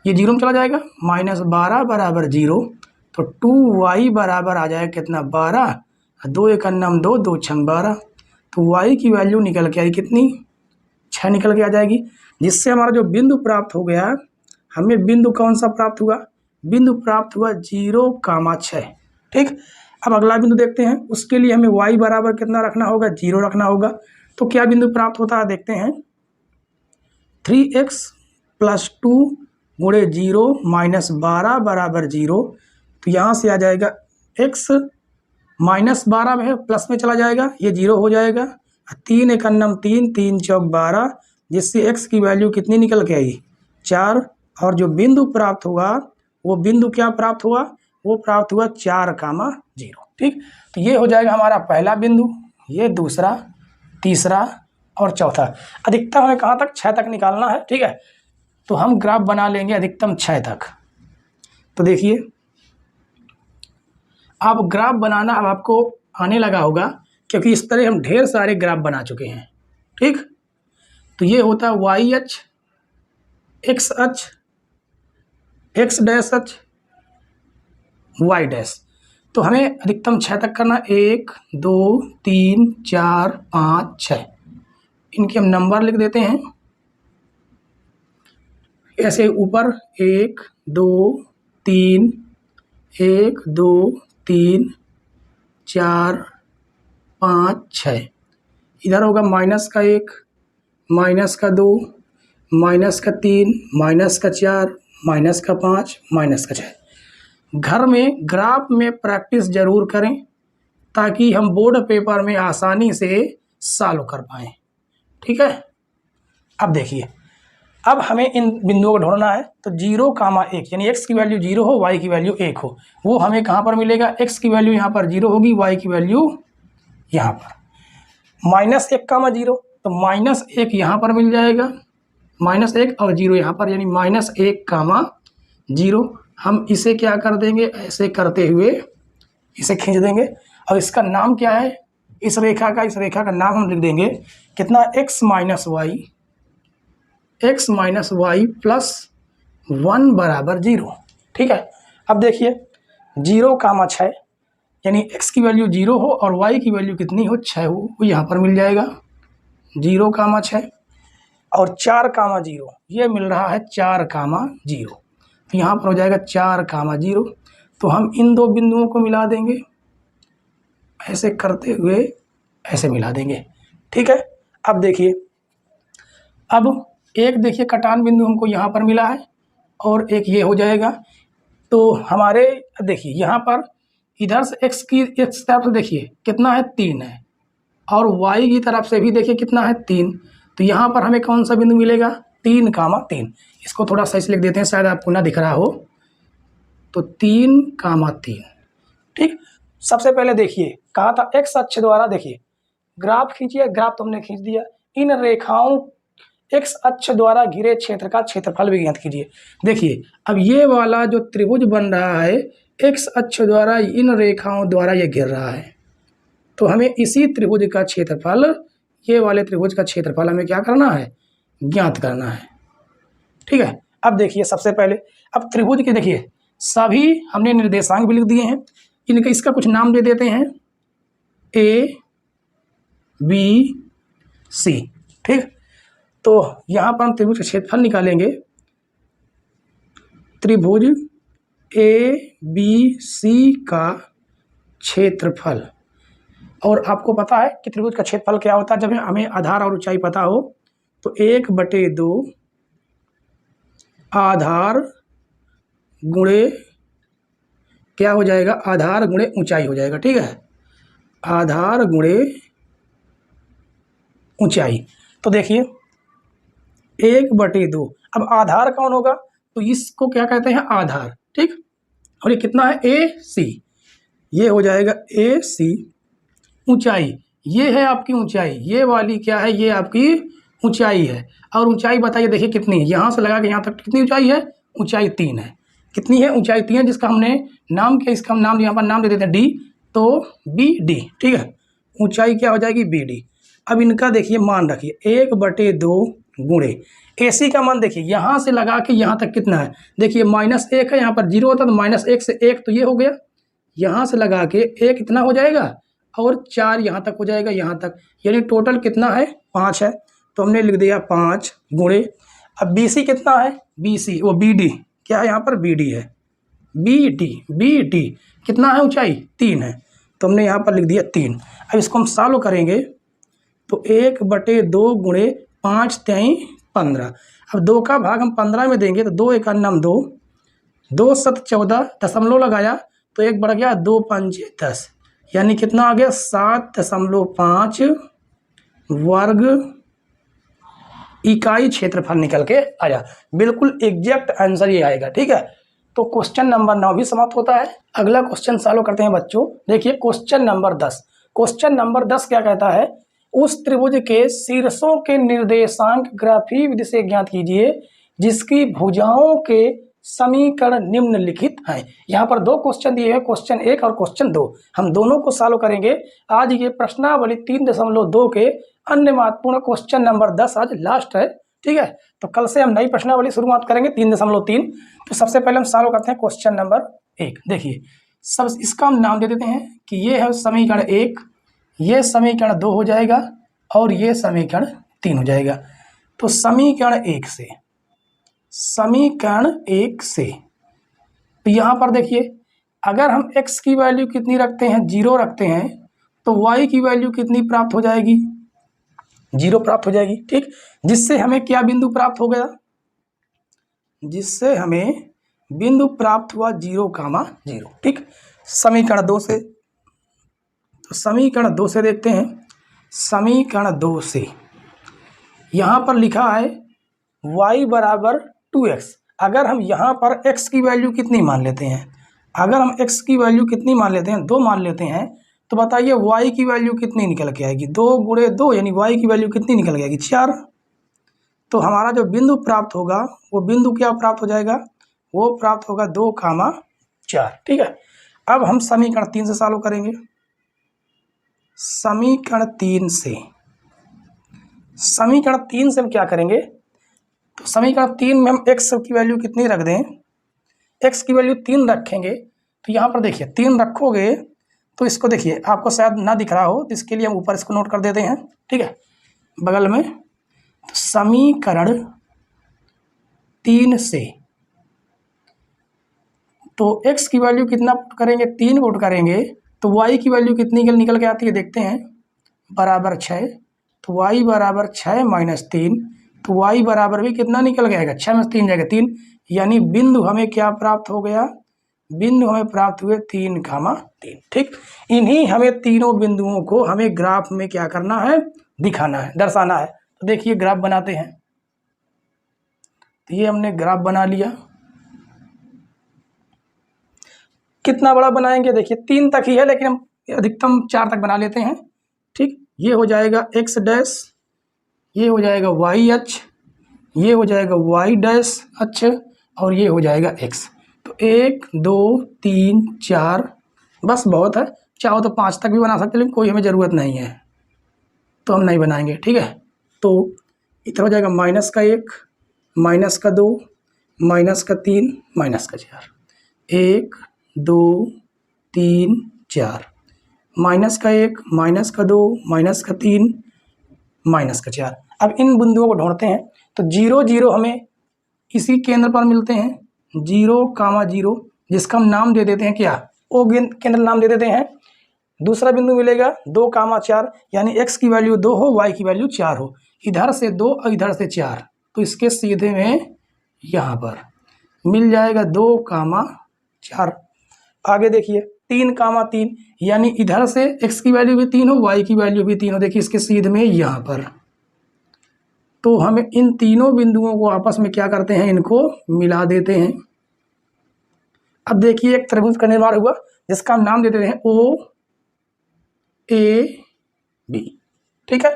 ये 0 में चला जाएगा, -12 बराबर 0, तो 2y बराबर आ जाएगा कितना 12, 2 × 1 = 2, 2 × 6 = 12, तो y की वैल्यू निकल के आई कितनी, 6 निकल के आ जाएगी, जिससे हमारा जो बिंदु प्राप्त हो गया, हमें बिंदु कौन सा प्राप्त हुआ, बिंदु प्राप्त हुआ 0,6, ठीक। अब अगला बिंदु देखते हैं, उसके लिए हमें y बराबर कितना रखना होगा, 0 रखना होगा, तो क्या बिंदु प्राप्त होता है देखते हैं, 3x + 2 × 0 - 12 बराबर 0, तो यहाँ से आ जाएगा x -12 में है, प्लस में चला जाएगा, ये 0 हो जाएगा, 3 × 1 = 3, 3 × 4 = 12, जिससे x की वैल्यू कितनी निकल के आई 4, और जो बिंदु प्राप्त हुआ वो बिंदु क्या प्राप्त हुआ, वो प्राप्त हुआ 4,0, ठीक। तो ये हो जाएगा हमारा पहला बिंदु, ये दूसरा, तीसरा और चौथा। अधिकतम हमें कहाँ तक, 6 तक निकालना है, ठीक है। तो हम ग्राफ बना लेंगे अधिकतम 6 तक। तो देखिए आप ग्राफ बनाना अब आपको आने लगा होगा, क्योंकि इस तरह हम ढेर सारे ग्राफ बना चुके हैं, ठीक। तो ये होता है y अक्ष, x अक्ष, x डैश अक्ष, y डैश। तो हमें अधिकतम 6 तक करना, 1 2 3 4 5 6, इनके हम नंबर लिख देते हैं ऐसे ऊपर, 1 2 3 1 2 3 4 5 6, इधर होगा -1 -2 -3 -4 माइनस का 5 माइनस का 6। घर में ग्राफ में प्रैक्टिस जरूर करें ताकि हम बोर्ड पेपर में आसानी से सॉल्व कर पाएँ। ठीक है, अब देखिए, अब हमें इन बिंदुओं को ढूंढना है। तो 0,1 यानी x की वैल्यू 0 हो, y की वैल्यू 1 हो, वो हमें कहाँ पर मिलेगा? x की वैल्यू यहाँ पर 0 होगी, y की वैल्यू यहाँ पर। -1,0 तो -1 यहाँ पर मिल जाएगा, -1 और 0 यहाँ पर, यानी -1,0। हम इसे क्या कर देंगे? ऐसे करते हुए इसे खींच देंगे और इसका नाम क्या है? इस रेखा का नाम हम लिख देंगे कितना? x माइनस वाई प्लस 1 बराबर 0। ठीक है, अब देखिए 0,6 यानी x की वैल्यू 0 हो और y की वैल्यू कितनी हो? 6 हो, वो यहाँ पर मिल जाएगा 0,6। और 4,0 ये मिल रहा है 4,0, तो यहाँ पर हो जाएगा 4,0। तो हम इन दो बिंदुओं को मिला देंगे, ऐसे करते हुए ऐसे मिला देंगे। ठीक है, अब देखिए, अब एक देखिए कटान बिंदु हमको यहाँ पर मिला है और एक ये हो जाएगा। तो हमारे देखिए यहाँ पर इधर से x तरफ से देखिए कितना है? 3 है, और y की तरफ से भी देखिए कितना है? 3। तो यहाँ पर हमें कौन सा बिंदु मिलेगा? 3,3। इसको थोड़ा सा लिख देते हैं, शायद आपको ना दिख रहा हो। तो 3,3। ठीक, सबसे पहले देखिए कहा था x अक्ष द्वारा, देखिए ग्राफ खींचिए, ग्राफ तो हमने खींच दिया। इन रेखाओं x अक्ष द्वारा घिरे क्षेत्र का क्षेत्रफल भी ज्ञात कीजिए। देखिए अब ये वाला जो त्रिभुज बन रहा है x अक्ष द्वारा इन रेखाओं द्वारा ये घिर रहा है, तो हमें इसी त्रिभुज का क्षेत्रफल, ये वाले त्रिभुज का क्षेत्रफल हमें क्या करना है? ज्ञात करना है। ठीक है, अब देखिए सबसे पहले, अब त्रिभुज के देखिए सभी हमने निर्देशांक भी लिख दिए हैं, इनका इसका कुछ नाम दे देते हैं A B C। ठीक, तो यहाँ पर हम त्रिभुज का क्षेत्रफल निकालेंगे। त्रिभुज ABC का क्षेत्रफल, और आपको पता है कि त्रिभुज का क्षेत्रफल क्या होता है? जब हमें आधार और ऊंचाई पता हो तो 1/2 आधार गुणे क्या हो जाएगा? आधार गुणे ऊंचाई हो जाएगा। ठीक है, आधार गुणे ऊंचाई। तो देखिए 1/2, अब आधार कौन होगा? तो इसको क्या कहते हैं? आधार। ठीक, और ये कितना है? AC, ये हो जाएगा AC। ऊंचाई, ये है आपकी ऊंचाई, ये वाली क्या है? ये आपकी ऊंचाई है। और ऊंचाई बताइए देखिए कितनी है? यहाँ से लगा के यहाँ तक कितनी ऊंचाई है? ऊंचाई 3 है। कितनी है? ऊंचाई 3 है, जिसका हमने नाम किया, इसका हम नाम यहाँ पर नाम दे देते हैं D, तो BD। ठीक है, ऊंचाई क्या हो जाएगी? BD। अब इनका देखिए मान रखिए 1/2 गुणे AC का मान देखिए यहाँ से लगा के यहाँ तक कितना है? देखिए -1 है, यहाँ पर 0 होता तो -1 से 1 तो ये हो गया, यहाँ से लगा के 1 इतना हो जाएगा और 4 यहाँ तक हो जाएगा, यहाँ तक, यानी टोटल कितना है? 5 है। तो हमने लिख दिया 5 गुणे। अब BC कितना है? BC वो BD क्या है? यहाँ पर BD है, BD कितना है? ऊंचाई 3 है, तो हमने यहाँ पर लिख दिया 3। अब इसको हम सॉल्व करेंगे तो 1/2 गुणे 5 3 15। अब 2 का भाग हम 15 में देंगे तो 2 × 2, 2 7 14, दशमलव लगाया तो 1 बढ़ गया, 2 5 10, यानी कितना आ गया? 7.5 वर्ग इकाई क्षेत्रफल निकल के आया। बिल्कुल एग्जैक्ट आंसर ये आएगा। ठीक है, तो क्वेश्चन नंबर 9 भी समाप्त होता है। अगला क्वेश्चन सॉल्व करते हैं बच्चों। देखिए क्वेश्चन नंबर 10। क्वेश्चन नंबर 10 क्या कहता है? उस त्रिभुज के शीर्षों के निर्देशांक ग्राफीय विधि से ज्ञात कीजिए जिसकी भुजाओं के समीकरण निम्नलिखित हैं। यहाँ पर 2 क्वेश्चन दिए हैं, क्वेश्चन 1 और क्वेश्चन 2। हम दोनों को सॉल्व करेंगे। आज ये प्रश्नावली 3.2 के अन्य महत्वपूर्ण क्वेश्चन नंबर 10 आज लास्ट है। ठीक है, तो कल से हम नई प्रश्नावली शुरुआत करेंगे 3.3। तो सबसे पहले हम सॉल्व करते हैं क्वेश्चन नंबर 1। देखिए सब इसका हम नाम दे देते हैं कि ये है समीकरण 1, ये समीकरण 2 हो जाएगा और ये समीकरण 3 हो जाएगा। तो समीकरण 1 से तो यहाँ पर देखिए अगर हम x की वैल्यू कितनी रखते हैं? 0 रखते हैं, तो y की वैल्यू कितनी प्राप्त हो जाएगी? 0 प्राप्त हो जाएगी। ठीक, जिससे हमें क्या बिंदु प्राप्त हो गया? जिससे हमें बिंदु प्राप्त हुआ 0,0। ठीक, समीकरण 2 से, तो समीकरण 2 से देखते हैं। समीकरण 2 से यहाँ पर लिखा है y बराबर 2x। अगर हम यहाँ पर x की वैल्यू कितनी मान लेते हैं, अगर हम x की वैल्यू कितनी मान लेते हैं, 2 मान लेते हैं, तो बताइए y की वैल्यू कितनी निकल के आएगी, 2 गुणे 2 यानी y की वैल्यू कितनी निकल के आएगी, 4। तो हमारा जो बिंदु प्राप्त होगा वो बिंदु क्या प्राप्त हो जाएगा, वो प्राप्त होगा 2,4। ठीक है, अब हम समीकरण 3 से सॉल्व करेंगे। समीकरण 3 से, समीकरण 3 से हम क्या करेंगे, तो समीकरण 3 में हम x की वैल्यू कितनी रख दें, x की वैल्यू 3 रखेंगे। तो यहाँ पर देखिए 3 रखोगे तो इसको देखिए, आपको शायद ना दिख रहा हो तो इसके लिए हम ऊपर इसको नोट कर देते हैं। ठीक है, बगल में, तो समीकरण 3 से तो x की वैल्यू कितना पुट करेंगे, 3 पुट करेंगे, तो y की वैल्यू कितनी निकल के आती है देखते हैं, बराबर 6। तो y बराबर 6 माइनस 3, तो y बराबर भी कितना निकल गया, 6 में 3 जाएगा 3, यानी बिंदु हमें क्या प्राप्त हो गया, बिंदु हमें प्राप्त हुए 3,3। ठीक, इन्हीं हमें तीनों बिंदुओं को हमें ग्राफ में क्या करना है, दिखाना है, दर्शाना है। तो देखिए ग्राफ बनाते हैं। तो ये हमने ग्राफ बना लिया। कितना बड़ा बनाएंगे, देखिए 3 तक ही है, लेकिन हम अधिकतम 4 तक बना लेते हैं। ठीक, ये हो जाएगा x डैश, ये हो जाएगा y अक्ष, ये हो जाएगा y डैश अक्ष, और ये हो जाएगा x। तो 1 2 3 4, बस बहुत है, चाहो तो 5 तक भी बना सकते, लेकिन कोई हमें ज़रूरत नहीं है तो हम नहीं बनाएंगे। ठीक है, तो इधर हो जाएगा -1, -2, -3, -4, 1 2 3 4, -1, -2, -3, -4। अब इन बिंदुओं को ढूंढते हैं। तो 0 0 हमें इसी केंद्र पर मिलते हैं, 0,0, जिसका हम नाम दे देते हैं क्या, ओ केंद्र नाम दे देते हैं। दूसरा बिंदु मिलेगा 2,4, यानी x की वैल्यू 2 हो, y की वैल्यू 4 हो, इधर से 2 और इधर से 4, तो इसके सीधे में यहाँ पर मिल जाएगा 2,4। आगे देखिए 3,3, यानी इधर से x की वैल्यू भी 3 हो, y की वैल्यू भी 3 हो, देखिए इसके सीधे में यहाँ पर। तो हमें इन तीनों बिंदुओं को आपस में क्या करते हैं, इनको मिला देते हैं। अब देखिए एक त्रिभुज का निर्माण हुआ, जिसका हम नाम दे देते हैं ओ ए बी। ठीक है,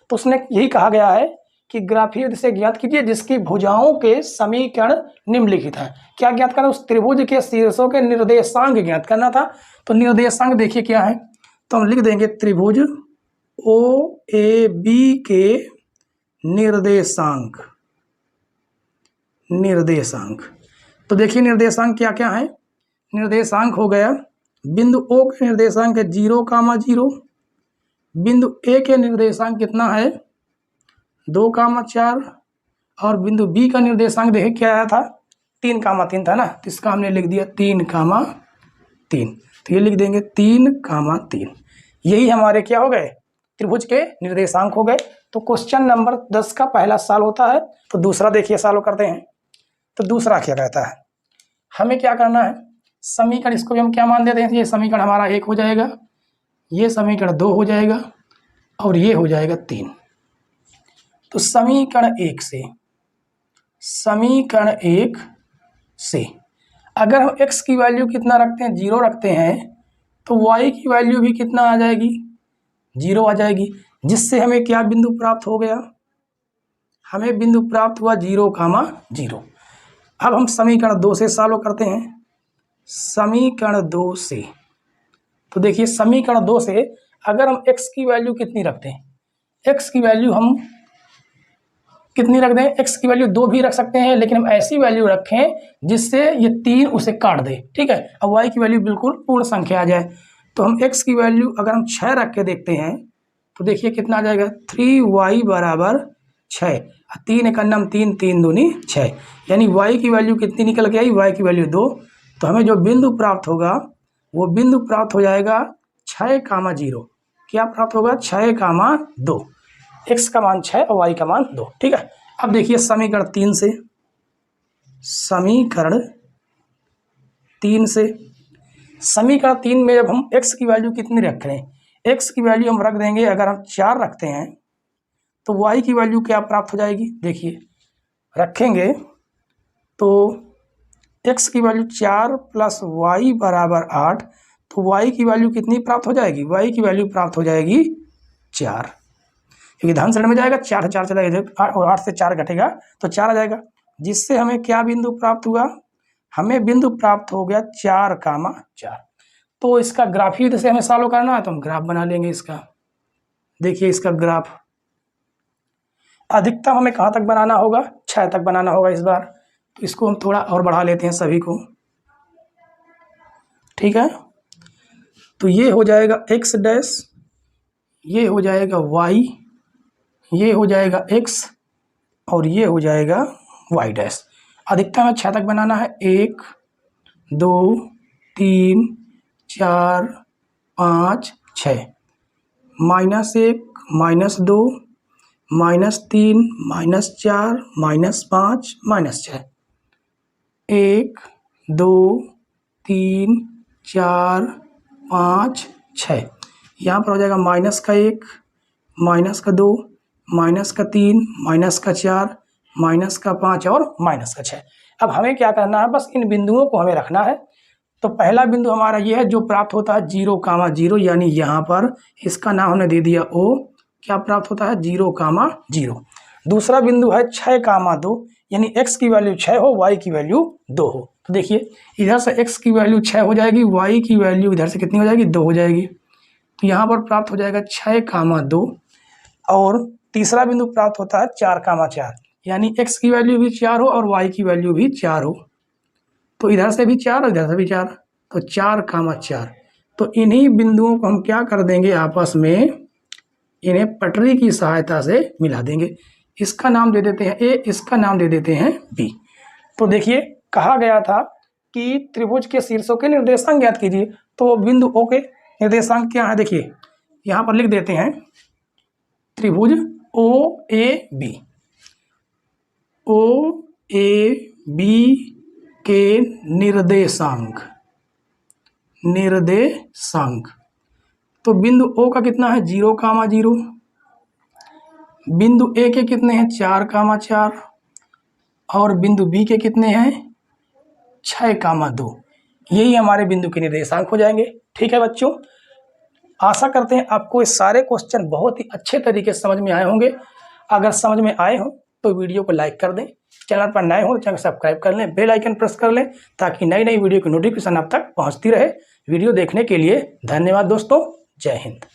तो उसने यही कहा गया है कि ग्राफीय विधि से ज्ञात कीजिए जिसकी भुजाओं के समीकरण निम्नलिखित हैं। क्या ज्ञात करना, उस त्रिभुज के शीर्षों के निर्देशांक ज्ञात करना था। तो निर्देशांक देखिए क्या है, तो हम लिख देंगे त्रिभुज ओ ए बी के निर्देशांक। निर्देशांक, तो देखिए निर्देशांक क्या क्या है। निर्देशांक हो गया, बिंदु ओ के निर्देशांक है 0,0, बिंदु ए के निर्देशांक कितना है 2,4, और बिंदु बी का निर्देशांक देखिए क्या आया था 3,3 था ना, तो इसका हमने लिख दिया 3,3। तो ये लिख देंगे 3,3। यही हमारे क्या हो गए, त्रिभुज के निर्देशांक हो गए। तो क्वेश्चन नंबर 10 का पहला सवाल होता है। तो दूसरा देखिए सॉल्व करते हैं। तो दूसरा क्या कहता है, हमें क्या करना है, समीकरण इसको भी हम क्या मान देते हैं, ये समीकरण हमारा 1 हो जाएगा, ये समीकरण 2 हो जाएगा, और ये हो जाएगा 3। तो समीकरण 1 से, समीकरण 1 से अगर हम x की वैल्यू कितना रखते हैं, 0 रखते हैं, तो y की वैल्यू भी कितना आ जाएगी, 0 आ जाएगी, जिससे हमें क्या बिंदु प्राप्त हो गया, हमें बिंदु प्राप्त हुआ 0,0। अब हम समीकरण 2 से सॉल्व करते हैं। समीकरण 2 से, तो देखिए समीकरण 2 से अगर हम x की वैल्यू कितनी रखते हैं, x की वैल्यू हम कितनी रख दें, x की वैल्यू 2 भी रख सकते हैं, लेकिन हम ऐसी वैल्यू रखें जिससे ये 3 उसे काट दे। ठीक है, अब y की वैल्यू बिल्कुल पूर्ण संख्या आ जाए। तो हम x की वैल्यू अगर हम 6 रख के देखते हैं, तो देखिए कितना आ जाएगा, 3y बराबर 6, 3 एक अन्नम 3, 3 दूनी 6, यानी y की वैल्यू कितनी निकल के आई, y की वैल्यू 2। तो हमें जो बिंदु प्राप्त होगा वो बिंदु प्राप्त हो जाएगा 6,0। क्या प्राप्त होगा, 6,2, x का मान 6 और y का मान 2। ठीक है, अब देखिए समीकरण 3 से, समीकरण 3 से। समीकरण 3 में जब हम x की वैल्यू कितनी रख रहे हैं, x की वैल्यू हम रख देंगे, अगर हम 4 रखते हैं तो y की वैल्यू क्या प्राप्त हो जाएगी। देखिए रखेंगे तो x की वैल्यू 4 प्लस y बराबर 8, तो y की वैल्यू कितनी प्राप्त हो जाएगी, y की वैल्यू प्राप्त हो जाएगी 4, क्योंकि धन श्रेणी में जाएगा, 4 से 4 चला जाएगा और 8 से 4 घटेगा तो 4 आ जाएगा, जिससे हमें क्या बिंदु प्राप्त हुआ, हमें बिंदु प्राप्त हो गया 4,4। तो इसका ग्राफीय विधि से हमें सॉल्व करना है तो हम ग्राफ बना लेंगे इसका। देखिए इसका ग्राफ अधिकतम हमें कहाँ तक बनाना होगा, 6 तक बनाना होगा इस बार, तो इसको हम थोड़ा और बढ़ा लेते हैं सभी को, ठीक है। तो ये हो जाएगा x डैश, ये हो जाएगा y, ये हो जाएगा x और ये हो जाएगा y डैश। अधिकतम हमें 6 तक बनाना है, 1 2 3 4 5 6, -1 -2 -3 -4 -5 -6, 1 2 3 4 5 6, यहाँ पर हो जाएगा -1 -2 -3 -4 -5 और -6। अब हमें क्या करना है, बस इन बिंदुओं को हमें रखना है। तो पहला बिंदु हमारा ये है जो प्राप्त होता है 0,0, यानी यहाँ पर इसका नाम हमने दे दिया O, क्या प्राप्त होता है 0,0। दूसरा बिंदु है 6,2, यानी x की वैल्यू 6 हो, y की वैल्यू 2 हो। तो देखिए इधर से x की वैल्यू 6 हो जाएगी, y की वैल्यू इधर से कितनी हो जाएगी, 2 हो जाएगी। तो यहाँ पर प्राप्त हो जाएगा 6,2। और तीसरा बिंदु प्राप्त होता है 4,4, यानी x की वैल्यू भी 4 हो और y की वैल्यू भी 4 हो। तो इधर से भी 4 और इधर से भी 4, तो 4,4। तो इन्हीं बिंदुओं को हम क्या कर देंगे, आपस में इन्हें पटरी की सहायता से मिला देंगे। इसका नाम दे देते हैं A, इसका नाम दे देते हैं B। तो देखिए कहा गया था कि त्रिभुज के शीर्षों के निर्देशांक ज्ञात कीजिए, तो बिंदु O के निर्देशांक क्या है, देखिए यहाँ पर लिख देते हैं त्रिभुज OAB। OAB के निर्देशांक तो बिंदु O का कितना है 0,0, बिंदु A के कितने हैं 4,4 और बिंदु B के कितने हैं 6,2। यही हमारे बिंदु के निर्देशांक हो जाएंगे। ठीक है बच्चों, आशा करते हैं आपको ये सारे क्वेश्चन बहुत ही अच्छे तरीके से समझ में आए होंगे। अगर समझ में आए हो तो वीडियो को लाइक कर दें, चैनल पर नए हो तो चैनल सब्सक्राइब कर लें, बेल आइकन प्रेस कर लें ताकि नई नई वीडियो की नोटिफिकेशन आप तक पहुंचती रहे। वीडियो देखने के लिए धन्यवाद दोस्तों, जय हिंद।